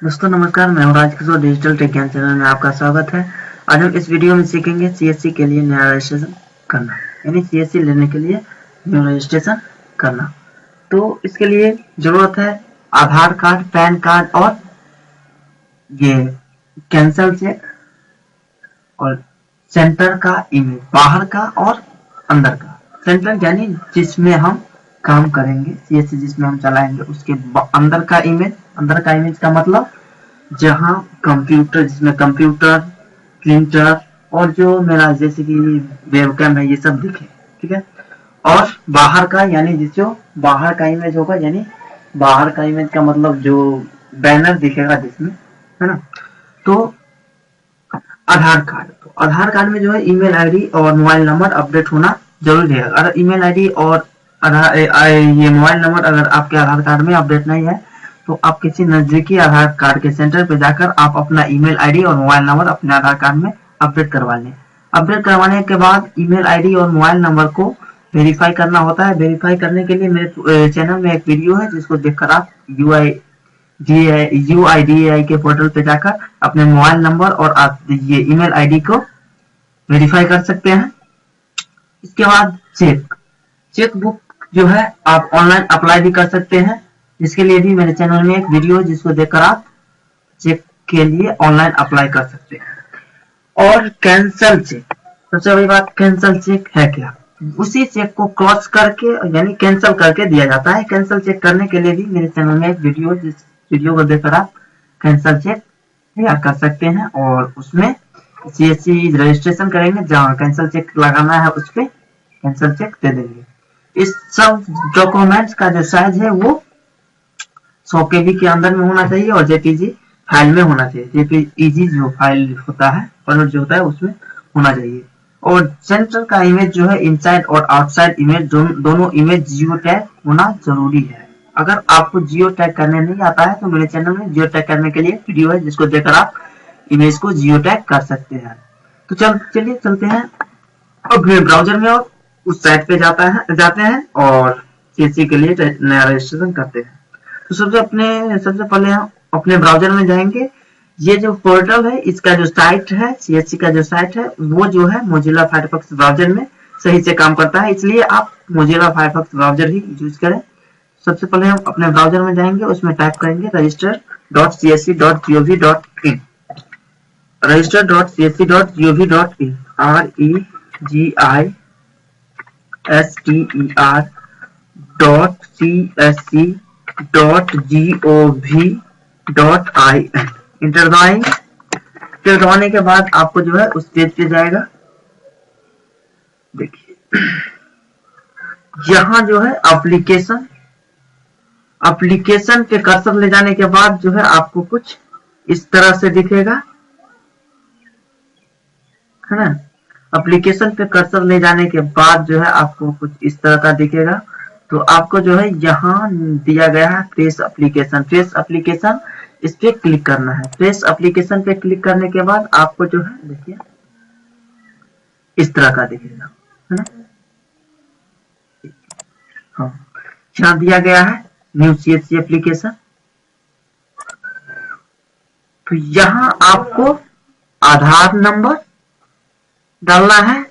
दोस्तों नमस्कार, मैं हूं राजकिशोर। डिजिटल टेक ज्ञान चैनल में आपका स्वागत है। आज हम इस वीडियो में सीखेंगे सीएससी के लिए नया रजिस्ट्रेशन करना, यानी सीएससी लेने के लिए न्यू रजिस्ट्रेशन करना। तो इसके लिए जरूरत है आधार कार्ड, पैन कार्ड और ये कैंसल चेक और सेंटर का इमेज, बाहर का और अंदर का। सेंटर यानी जिसमें हम काम करेंगे, सीएससी जिसमें हम चलाएंगे, उसके अंदर का इमेज। अंदर का इमेज का मतलब जहां कंप्यूटर, जिसमें कंप्यूटर, प्रिंटर और जो मेरा जैसे कि वेबकैम है, ये सब दिखे, ठीक है। और बाहर का यानी जो बाहर का इमेज होगा, यानी बाहर का इमेज का मतलब जो बैनर दिखेगा जिसमें, है ना। तो आधार कार्ड, तो आधार कार्ड में जो है ईमेल आईडी और मोबाइल नंबर अपडेट होना जरूरी है। अगर ईमेल आईडी और ये मोबाइल नंबर अगर आपके आधार कार्ड में अपडेट नहीं है तो आप किसी नजदीकी आधार कार्ड के सेंटर पे जाकर आप अपना ईमेल आईडी और मोबाइल नंबर अपने आधार कार्ड में अपडेट करवा लें। अपडेट करवाने के बाद ईमेल आईडी और मोबाइल नंबर को वेरीफाई करना होता है। वेरीफाई करने के लिए मेरे चैनल में एक वीडियो है जिसको देखकर आप UIDAI के पोर्टल पे जाकर अपने मोबाइल नंबर और आप ये ईमेल आईडी को वेरीफाई कर सकते हैं। इसके बाद चेक बुक जो है आप ऑनलाइन अप्लाई भी कर सकते हैं, जिसके लिए भी मेरे चैनल में एक वीडियो है जिसको देखकर आप चेक के लिए ऑनलाइन अप्लाई कर सकते हैं। और कैंसल चेक, सबसे बड़ी बात, कैंसल चेक है क्या? उसी चेक को क्रॉस करके यानी कैंसिल करके दिया जाता है। कैंसिल चेक करने के लिए भी मेरे चैनल में एक वीडियो, जिस वीडियो को देखकर आप कैंसिल चेक तैयार कर सकते हैं और उसमें सीएससी रजिस्ट्रेशन करेंगे, जहां कैंसिल चेक लगाना है उस पर कैंसिल चेक दे देंगे। इस सब डॉक्यूमेंट्स का जो साइज है वो 100 KB के अंदर में होना चाहिए और जेपीजी फाइल में होना चाहिए। जेपीजी जो फाइल होता है, फॉर्मेट जो होता है, उसमें होना चाहिए। और सेंटर का इमेज जो है, इनसाइड और आउटसाइड इमेज दोनों इमेज जियो टैग होना जरूरी है। अगर आपको जियो टैग करने नहीं आता है तो मेरे चैनल में जियो टैग करने के लिए वीडियो है जिसको देखकर आप इमेज को जियो टैग कर सकते हैं। तो चलिए चलते हैं अपने ब्राउजर में और उस साइट पे जाते हैं और सीएससी के लिए नया रजिस्ट्रेशन करते हैं। तो सबसे पहले हम अपने ब्राउजर में जाएंगे। ये जो पोर्टल है, इसका जो साइट है, सीएससी का जो साइट है, वो जो है मोजिला फायरफॉक्स ब्राउजर में सही से काम करता है, इसलिए आप मोजिला फायरफॉक्स ब्राउजर ही यूज करें। सबसे पहले हम अपने ब्राउजर में जाएंगे, उसमें टाइप करेंगे register.csc.gov.in, register.csc.gov.in, register.csc.gov.in। इंटर दबाने के बाद आपको जो है उस पेज पे जाएगा। देखिए यहाँ जो है एप्लीकेशन पे कर्सर ले जाने के बाद जो है आपको कुछ इस तरह से दिखेगा, है ना। एप्लीकेशन पे कर्सर ले जाने के बाद जो है आपको कुछ इस तरह का दिखेगा। तो आपको जो है यहाँ दिया गया है प्रेस एप्लीकेशन, इस पे क्लिक करना है। प्रेस एप्लीकेशन पे क्लिक करने के बाद आपको जो है देखिए इस तरह का दिखेगा, है ना। हाँ, यहाँ दिया गया है न्यू सीएससी एप्लीकेशन। तो यहाँ आपको आधार नंबर डालना है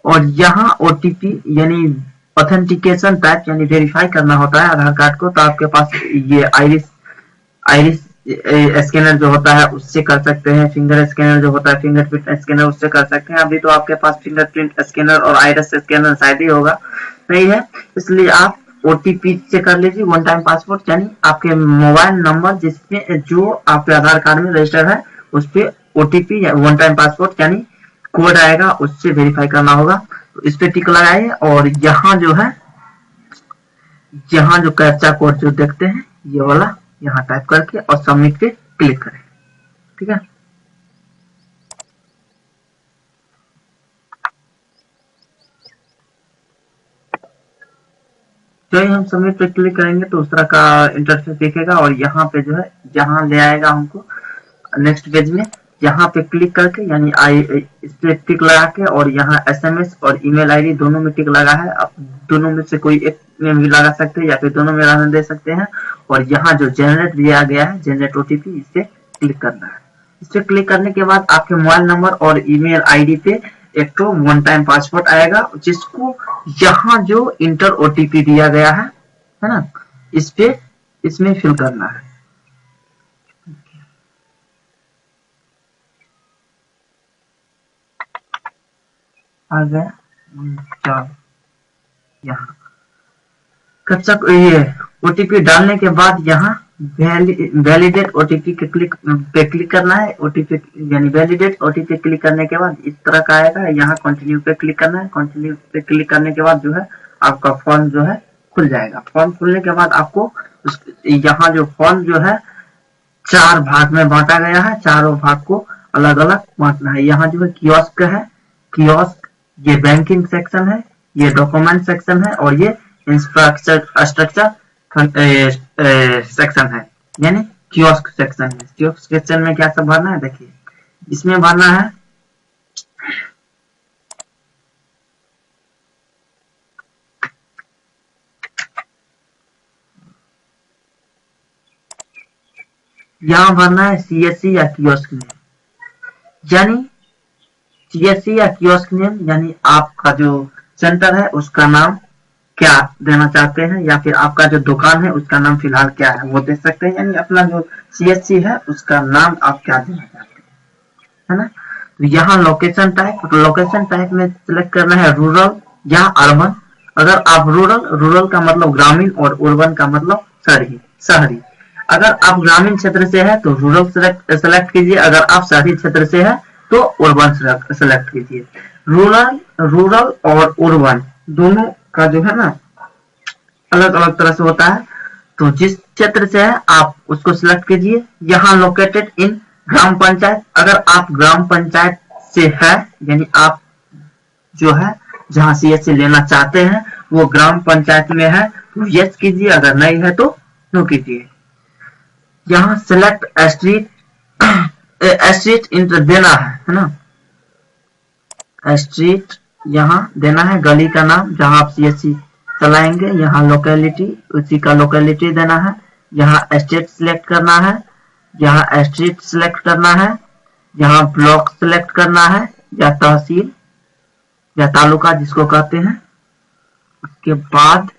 और यहाँ ओटीपी यानी ऑथेंटिकेशन टाइप यानी वेरीफाई करना होता है आधार कार्ड को। तो आपके पास ये आइरिस स्कैनर जो होता है उससे कर सकते हैं, फिंगर स्कैनर जो होता है, फिंगरप्रिंट स्कैनर उससे कर सकते हैं। अभी तो आपके पास फिंगरप्रिंट स्कैनर और आइरिस स्कैनर शायद ही होगा, नहीं है, इसलिए आप ओटीपी से कर लीजिए। वन टाइम पासवर्ड यानी आपके मोबाइल नंबर जिसपे जो आपके आधार कार्ड में रजिस्टर है उस पे ओटीपी या वन टाइम पासवर्ड यानी कोड आएगा, उससे वेरीफाई करना होगा। तो इस पे टिक लगाइए और यहाँ जो है, यहाँ जो कैप्चा कोड जो देखते हैं ये वाला यहाँ टाइप करके और सबमिट पे क्लिक करें, ठीक है। जो ही हम सबमिट पे क्लिक करेंगे तो उस तरह का इंटरफेस दिखेगा और यहाँ पे जो है, यहाँ ले आएगा हमको नेक्स्ट पेज में। यहाँ पे क्लिक करके यानी इस पे टिक लगा के और यहाँ एसएमएस और ईमेल आईडी दोनों में टिक लगा है। आप दोनों में से कोई एक में भी लगा सकते हैं या फिर दोनों में रहने दे सकते हैं। और यहाँ जो जनरेट दिया गया है जनरेट ओटीपी, इस पे क्लिक करना है। इस पे क्लिक करने के बाद आपके मोबाइल नंबर और ईमेल आईडी पे एक तो वन टाइम पासवर्ड आएगा, जिसको यहाँ जो इंटर ओटीपी दिया गया है ना, इस पे इसमें फिल करना है। आ गया, चलो यहाँ कच्चा ये ओटीपी डालने के बाद यहाँ वैलिडेट ओटीपी के क्लिक करना है। ओटीपी यानी वैलिडेट ओटीपी क्लिक करने के बाद इस तरह का आएगा। यहाँ कंटिन्यू पे क्लिक करना है। कंटिन्यू पे क्लिक करने के बाद जो है आपका फॉर्म जो है खुल जाएगा। फॉर्म खुलने के बाद आपको यहाँ जो फॉर्म जो है 4 भाग में बांटा गया है, चारों भाग को अलग अलग बांटना है। यहाँ जो है कियोस्क है, कियोस्क ये बैंकिंग सेक्शन है, ये डॉक्यूमेंट सेक्शन है और ये इंफ्रास्ट्रक्चर सेक्शन है, यानी कियोस्क सेक्शन है। कियोस्क सेक्शन में क्या सब भरना है देखिए, इसमें भरना है यहाँ भरना है सीएससी या कियोस्क नेम, यानी सीएससी या कियोस्क नेम यानी आपका जो सेंटर है उसका नाम क्या देना चाहते हैं, या फिर आपका जो दुकान है उसका नाम फिलहाल क्या है वो दे सकते हैं। यानी अपना जो सीएससी है उसका नाम आप क्या देना चाहते हैं, है ना। तो यहाँ लोकेशन टाइप, तो लोकेशन टाइप में सिलेक्ट करना है रूरल या अर्बन। अगर आप रूरल का मतलब ग्रामीण और अर्बन का मतलब शहरी। अगर आप ग्रामीण क्षेत्र से है तो रूरल सेलेक्ट कीजिए, अगर आप शहरी क्षेत्र से है तो अर्बन सेलेक्ट कीजिए। रूरल और अर्बन दोनों का जो है ना अलग अलग तरह से होता है। तो जिस क्षेत्र से है आप उसको सिलेक्ट कीजिए। यहाँ लोकेटेड इन ग्राम पंचायत, अगर आप ग्राम पंचायत से है यानी आप जो है जहाँ सीएससी लेना चाहते हैं वो ग्राम पंचायत में है तो यस कीजिए, अगर नहीं है तो नो कीजिए। यहाँ सिलेक्ट स्ट्रीट इंटर देना है ना, स्ट्रीट यहाँ देना है, गली का नाम जहाँ आप सीएससी चलाएंगे। यहाँ लोकेलिटी उसी का लोकेलिटी देना है। यहाँ स्टेट सिलेक्ट करना है, यहाँ स्ट्रीट सिलेक्ट करना है, यहाँ ब्लॉक सिलेक्ट करना है या तहसील या तालुका जिसको कहते हैं। उसके बाद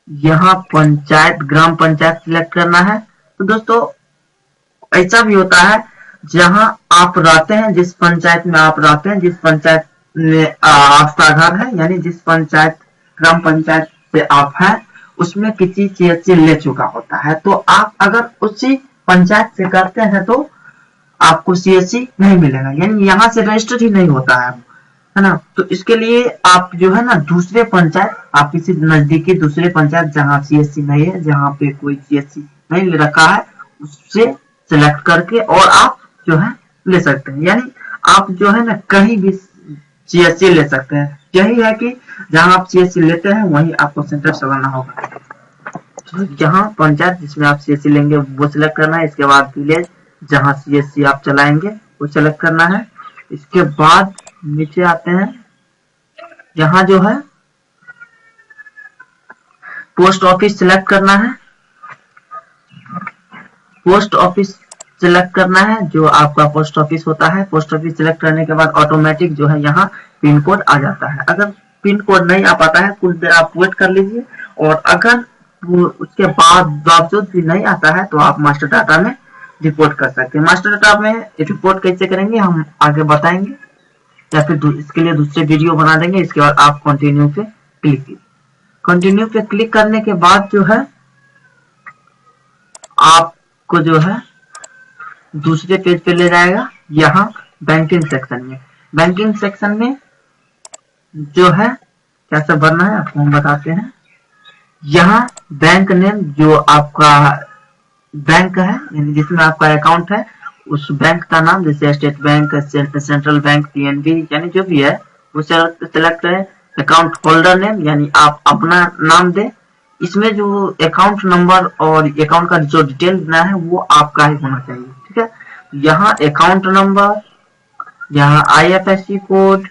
यहाँ पंचायत ग्राम पंचायत सिलेक्ट करना है। तो दोस्तों ऐसा भी होता है जहां आप रहते हैं, जिस पंचायत में आप रहते हैं, जिस पंचायत में आपका घर है, यानी जिस पंचायत ग्राम पंचायत से आप हैं उसमें किसी सीएससी ले चुका होता है, तो आप अगर उसी पंचायत से करते हैं तो आपको सीएससी नहीं मिलेगा, यानी यहाँ से रजिस्टर ही नहीं होता है ना। तो इसके लिए आप जो है ना दूसरे पंचायत, आप किसी नजदीकी दूसरे पंचायत जहाँ सीएससी नहीं है, जहाँ पे कोई सीएससी नहीं ले रखा है, उससे सिलेक्ट करके और आप जो है ले सकते हैं। यानी आप जो है ना कहीं भी सीएससी ले सकते हैं। यही है कि जहां आप सीएससी लेते हैं वहीं आपको सेंटर चलाना होगा। तो जहां पंचायत जिसमें आप सीएससी लेंगे वो सिलेक्ट करना है। इसके बाद विलेज जहां सीएससी आप चलाएंगे वो सिलेक्ट करना है। इसके बाद नीचे आते हैं, यहाँ जो है पोस्ट ऑफिस सिलेक्ट करना है। पोस्ट ऑफिस सिलेक्ट करना है जो आपका पोस्ट ऑफिस होता है। पोस्ट ऑफिस सिलेक्ट करने के बाद ऑटोमेटिक जो है यहाँ पिन कोड आ जाता है। अगर पिन कोड नहीं आ पाता है कुछ देर आप वेट कर लीजिए, और अगर उसके बाद बावजूद भी नहीं आता है तो आप मास्टर डाटा में रिपोर्ट कर सकते हैं। मास्टर डाटा में रिपोर्ट कैसे करेंगे हम आगे बताएंगे, या फिर इसके लिए दूसरे वीडियो बना देंगे। इसके बाद आप कंटिन्यू पे क्लिक कीजिए। कंटिन्यू पे क्लिक करने के बाद जो है आपको जो है दूसरे पेज पे ले जाएगा। यहाँ बैंकिंग सेक्शन में, बैंकिंग सेक्शन में जो है क्या सब भरना है आपको हम बताते हैं। यहाँ बैंक नेम जो आपका बैंक है यानी जिसमें आपका अकाउंट है उस बैंक का नाम, जैसे state bank, central bank, PNB यानी जो भी है वो सिलेक्ट करें। अकाउंट होल्डर नेम यानी आप अपना नाम दें। इसमें जो अकाउंट नंबर और अकाउंट का जो डिटेल देना है वो आपका ही होना चाहिए, ठीक है। यहाँ अकाउंट नंबर, यहाँ आईएफएससी कोड,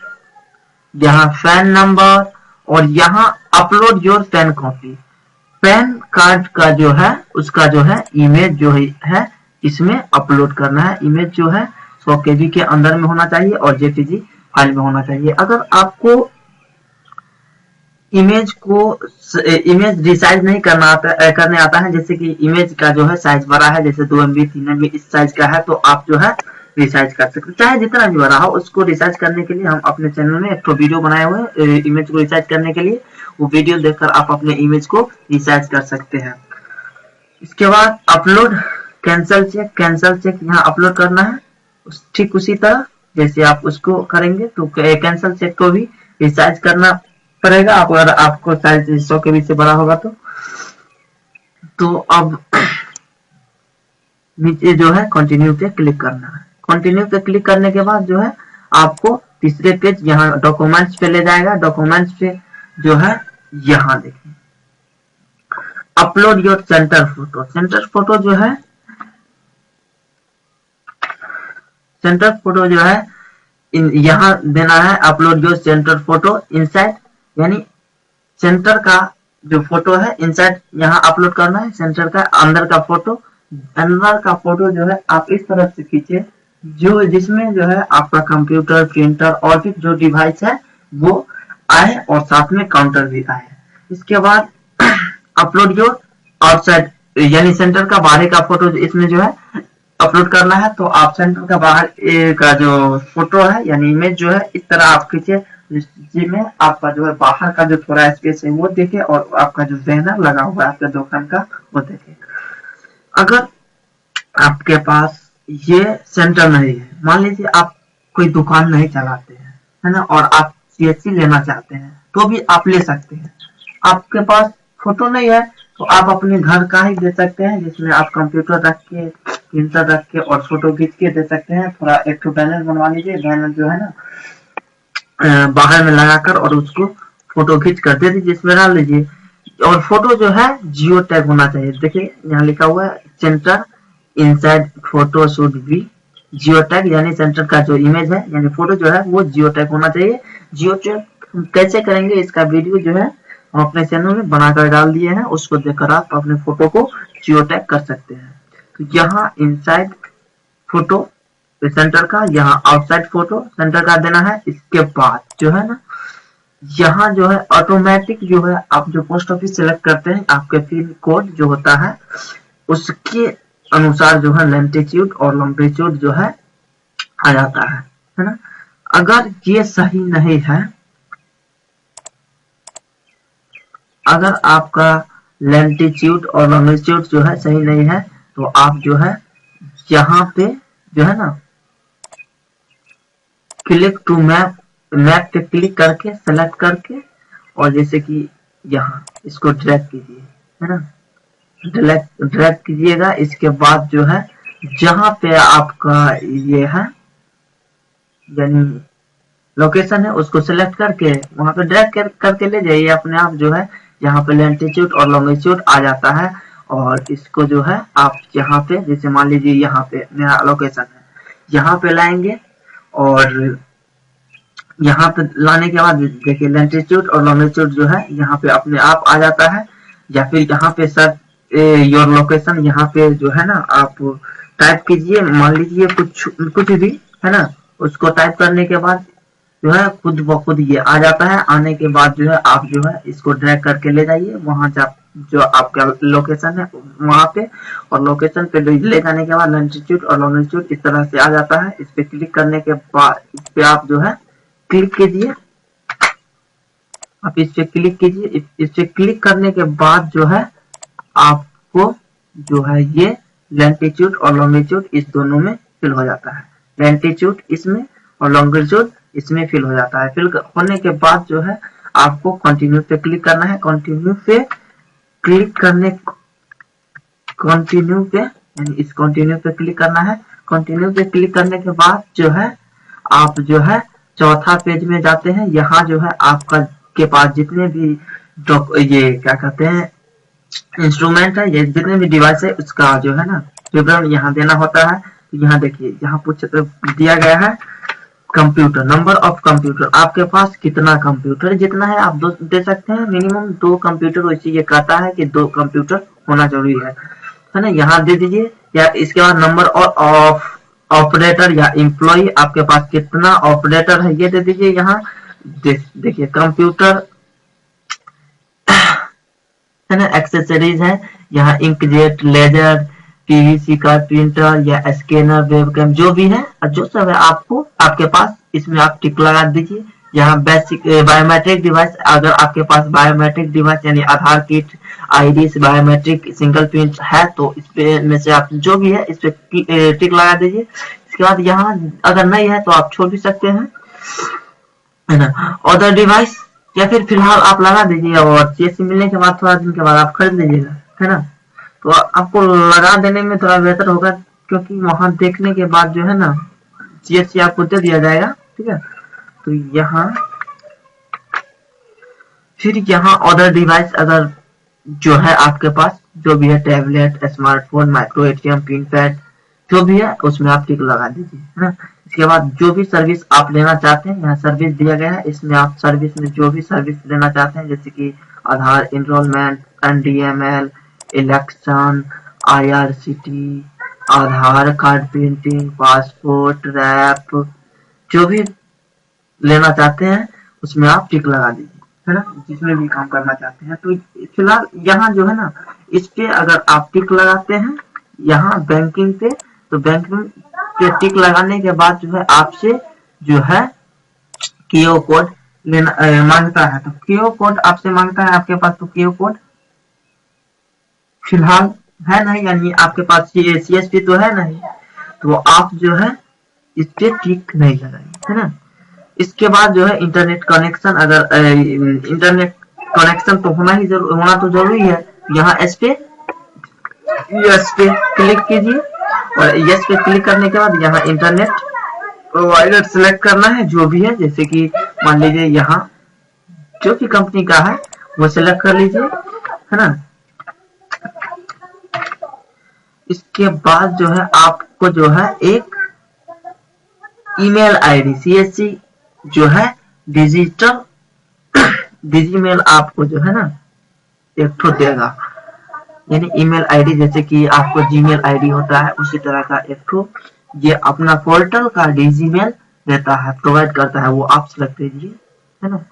यहाँ फैन नंबर और यहाँ upload your pan copy, pan card का जो है उसका जो है इमेज जो है इसमें अपलोड करना है। इमेज जो है 100 KB के अंदर में होना चाहिए और जेपीजी फाइल में होना चाहिए। अगर आपको इमेज रिसाइज नहीं करने आता है, जैसे कि इमेज का जो है साइज बड़ा है, जैसे 2 MB 3 MB इस साइज का है, तो आप जो है रिसाइज कर सकते हैं, चाहे जितना भी बड़ा हो। उसको रिसाइज करने के लिए हम अपने चैनल में एक तो वीडियो बनाए हुए हैं इमेज को रिसाइज करने के लिए, वो वीडियो देखकर आप अपने इमेज को रिसाइज कर सकते हैं। इसके बाद अपलोड कैंसल चेक यहाँ अपलोड करना है, ठीक उसी तरह जैसे आप उसको करेंगे तो कैंसल चेक को भी रिसाइज करना पड़ेगा। अगर आपको साइज 100 KB से बड़ा होगा तो अब नीचे जो है कंटिन्यू पे क्लिक करना है। कंटिन्यू पे क्लिक करने के बाद जो है आपको तीसरे पेज यहाँ डॉक्यूमेंट्स पे ले जाएगा। डॉक्यूमेंट्स पे जो है यहाँ देखिए upload your centre photo. Centre photo जो है यहाँ देना है upload your centre photo inside, यानी सेंटर का जो फोटो है इनसाइड यहाँ अपलोड करना है। सेंटर का अंदर का फोटो जो है आप इस तरह से खींचे जो जिसमें जो है आपका कंप्यूटर, प्रिंटर और भी जो डिवाइस है वो आए और साथ में काउंटर भी आए। इसके बाद अपलोड योर आउटसाइड, यानी सेंटर का बाहर का फोटो इसमें जो है अपलोड करना है। तो आप सेंटर का बाहर का जो फोटो है यानी इमेज जो है इस तरह आप खींचे जिसमें आपका जो है बाहर का जो थोड़ा स्पेस है वो देखे और आपका जो बैनर लगा हुआ है आपके दुकान का वो देखे। अगर आपके पास ये सेंटर नहीं है, मान लीजिए आप कोई दुकान नहीं चलाते हैं, है ना, और आप CSC लेना चाहते हैं तो भी आप ले सकते हैं। आपके पास फोटो नहीं है तो आप अपने घर का ही दे सकते हैं, जिसमें आप कंप्यूटर रख के, प्रिंटर रख के और फोटो खींच के दे सकते हैं। थोड़ा एक तो बैनर बनवा लीजिए, बैनर जो है ना बाहर में लगाकर और उसको फोटो खींच कर दे दीजिए, इसमें डाल लीजिए। और फोटो जो है जियो टैग होना चाहिए। देखिए यहाँ लिखा हुआ है centre inside photo should be geo tag, यानी सेंटर का जो इमेज है यानी फोटो जो है वो जियो टैग होना चाहिए। जियो टैग कैसे करेंगे इसका वीडियो जो है हम अपने चैनल में बनाकर डाल दिए हैं, उसको देखकर आप अपने फोटो को जियो टैग कर सकते हैं। तो यहाँ इनसाइड फोटो सेंटर का, यहाँ आउटसाइड फोटो सेंटर का देना है। इसके बाद जो है ना यहाँ जो है ऑटोमेटिक जो है आप जो पोस्ट ऑफिस सेलेक्ट करते हैं आपके पिन कोड जो होता है उसके अनुसार जो है लैटिट्यूड और लॉन्गिट्यूड जो है आ जाता है ना। अगर ये सही नहीं है, अगर आपका लैटिट्यूड और लॉन्गिट्यूड जो है सही नहीं है तो आप जो है यहाँ पे जो है ना क्लिक टू मैप पे क्लिक करके सेलेक्ट करके और जैसे कि यहाँ इसको ड्रैग कीजिए, है ना, ड्रैग कीजिएगा। इसके बाद जो है जहां पे आपका ये है यानी लोकेशन है उसको सेलेक्ट करके वहां पे ड्रैग करके ले जाइए। अपने आप जो है यहाँ पे लैटिट्यूड और लॉन्गिट्यूड आ जाता है। और इसको जो है आप यहाँ पे जैसे मान लीजिए यहाँ पे मेरा लोकेशन है, यहाँ पे लाएंगे और यहाँ पे लाने के बाद देखिए लैटिट्यूड और लॉन्गिट्यूड जो है यहाँ पे अपने आप आ जाता है। या फिर यहाँ पे सर्च योर लोकेशन, यहाँ पे जो है ना आप टाइप कीजिए, मान लीजिए कुछ भी, है ना, उसको टाइप करने के बाद जो है खुद ब खुद ये आ जाता है। आने के बाद जो है आप जो है इसको ड्रैग करके ले जाइए वहां जो आपका लोकेशन है वहां पे, और लोकेशन पे ले जाने के बाद लैटिट्यूड और लॉन्गिट्यूड इस तरह से आ जाता है। इस पे क्लिक करने के बाद इस पे आप जो है क्लिक कीजिए, आप इस पे क्लिक कीजिए। इस पे क्लिक करने के बाद जो है आपको जो है ये लैटिट्यूड और लॉन्गिट्यूड इस दोनों में फिल हो जाता है। लैटिट्यूड इसमें और लॉन्गिट्यूड इसमें फिल हो जाता है। फिल होने के बाद जो है आपको कंटिन्यू पे क्लिक करना है। कंटिन्यू पे क्लिक करने इस कंटिन्यू पे क्लिक करना है। कंटिन्यू पे क्लिक करने के बाद जो है आप जो है चौथा पेज में जाते हैं। यहाँ जो है आपका के पास जितने भी ये क्या कहते हैं इंस्ट्रूमेंट है, ये जितने भी डिवाइस है उसका जो है ना विवरण यहाँ देना होता है। तो यहाँ देखिए यहाँ पूछ दिया गया है कंप्यूटर, नंबर ऑफ कंप्यूटर, आपके पास कितना कंप्यूटर, जितना है आप दे सकते हैं। मिनिमम 2 कंप्यूटर, वैसे ये कहता है कि 2 कंप्यूटर होना जरूरी है ना, यहाँ दे दीजिए। या इसके बाद नंबर ऑफ ऑपरेटर या एम्प्लॉय, आपके पास कितना ऑपरेटर है ये दे दीजिए। यहाँ देखिए कंप्यूटर है ना, एक्सेसरीज है, यहाँ इंकजेट, लेजर, पीवीसी का प्रिंटर या स्कैनर, वेबकैम, जो भी है जो सब है आपको आपके पास, इसमें आप टिक लगा दीजिए। यहाँ बेसिक बायोमेट्रिक डिवाइस, अगर आपके पास बायोमेट्रिक डिवाइस यानी Aadhaar kit, iris, biometric fingerprint है तो इस पे में से आप जो भी है इस पे टिक लगा दीजिए। इसके बाद यहाँ अगर नहीं है तो आप छोड़ भी सकते हैं, है ना। अदर डिवाइस या फिर फिलहाल आप लगा दीजिए, और सीएससी मिलने के बाद थोड़ा दिन के बाद आप खरीद लीजिएगा, है ना। तो आपको लगा देने में थोड़ा बेहतर होगा, क्योंकि वहां देखने के बाद जो है ना सीएससी आपको दे दिया जाएगा, ठीक है। तो यहाँ फिर यहाँ अदर डिवाइस अगर जो है आपके पास जो भी है, tablet, smartphone, micro ATM, pin pad, जो भी है उसमें आप टिक लगा दीजिए, है ना। इसके बाद जो भी सर्विस आप लेना चाहते हैं, यहाँ सर्विस दिया गया है, इसमें आप सर्विस में जो भी सर्विस लेना चाहते हैं, जैसे कि आधार एनरोलमेंट, एनडीएमएल, इलेक्शन, आईआरसीटी, आधार कार्ड प्रिंटिंग, पासपोर्ट, रैप, जो भी लेना चाहते हैं उसमें आप टिक लगा दीजिए, है ना, जिसमें भी काम करना चाहते हैं। तो फिलहाल यहाँ जो है ना, इस पे अगर आप टिक लगाते हैं यहाँ बैंकिंग पे, तो बैंकिंग पे टिक लगाने के बाद जो है आपसे जो है क्यूआर कोड लेना मांगता है। तो क्यूआर कोड आपसे मांगता है, आपके पास तो क्यूआर कोड फिलहाल है नहीं, यानी आपके पास सीएसपी तो है नहीं, तो आप जो है इस पे टिक नहीं लगाइए, है ना। इसके बाद जो है इंटरनेट कनेक्शन, अगर इंटरनेट कनेक्शन तो होना तो जरूरी है। यहाँ यस पे क्लिक कीजिए, और यस पे क्लिक करने के बाद यहाँ इंटरनेट प्रोवाइडर सिलेक्ट करना है, जो भी है, जैसे कि मान लीजिए यहाँ जो भी कंपनी का है वो सिलेक्ट कर लीजिए, है ना। इसके बाद जो है आपको जो है एक ईमेल आईडी सीएससी जो है डिजीमेल आपको जो है ना एक ठो देगा, यानी ईमेल आईडी, जैसे कि आपको जीमेल आईडी होता है उसी तरह का एक ठो ये अपना पोर्टल का डिजीमेल देता है, प्रोवाइड करता है, वो आप सिलेक्ट कीजिए, है ना।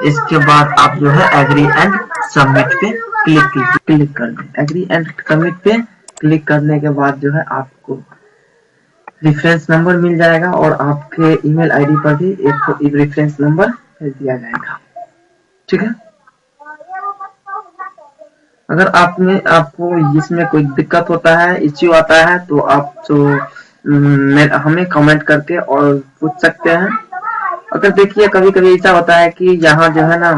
इसके बाद आप जो है एग्री एंड सबमिट पे क्लिक कर दें। एग्री एंड सबमिट पे क्लिक करने के बाद जो है आपको रेफरेंस नंबर मिल जाएगा, और आपके ईमेल आईडी पर भी एक रेफरेंस नंबर दिया जाएगा, ठीक है। अगर आपको इसमें कोई दिक्कत होता है, इश्यू आता है, तो आप तो हमें कमेंट करके और पूछ सकते हैं। अगर देखिए कभी कभी ऐसा होता है कि यहाँ जो है ना,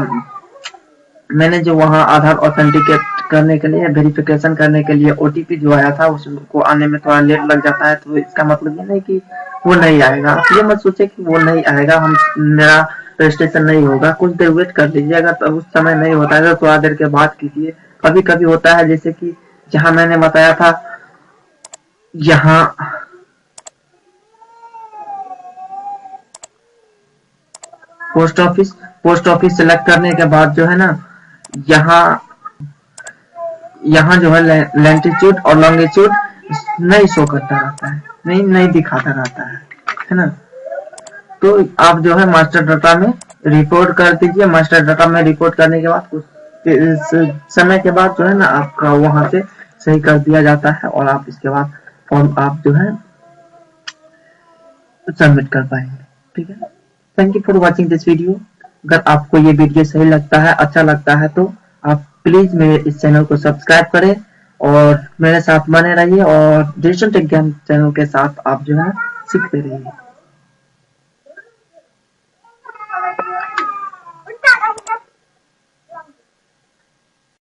मैंने जो वहाँ आधार ऑथेंटिकेट करने के लिए, वेरिफिकेशन करने के लिए ओटीपी जो आया था उसको आने में थोड़ा लेट लग जाता है, तो इसका मतलब ये नहीं कि वो नहीं आएगा। आप ये मत सोचे कि वो नहीं आएगा, मेरा रजिस्ट्रेशन नहीं होगा, कुछ देर वेट कर लीजिए। अगर तो उस समय नहीं होता है तो थोड़ा देर के बाद कीजिए। कभी कभी होता है, जैसे कि जहाँ मैंने बताया था, यहाँ पोस्ट ऑफिस सिलेक्ट करने के बाद जो है ना, यहाँ जो है लैटिट्यूड और लॉन्गिट्यूड नहीं शो करता रहता है, नहीं दिखाता रहता है ना। तो आप जो है मास्टर डाटा में रिपोर्ट कर दीजिए। मास्टर डाटा में रिपोर्ट करने के बाद कुछ समय के बाद जो है ना आपका वहां से सही कर दिया जाता है, और आप इसके बाद फॉर्म आप जो है सबमिट कर पाएंगे, ठीक है। Thank you for watching this video. अगर आपको ये वीडियो सही लगता है, अच्छा लगता है, तो आप प्लीज मेरे इस चैनल को सब्सक्राइब करें और मेरे साथ बने रहिए, और डिजिटल टेक ज्ञान चैनल के साथ आप जो है सीखते रहिए।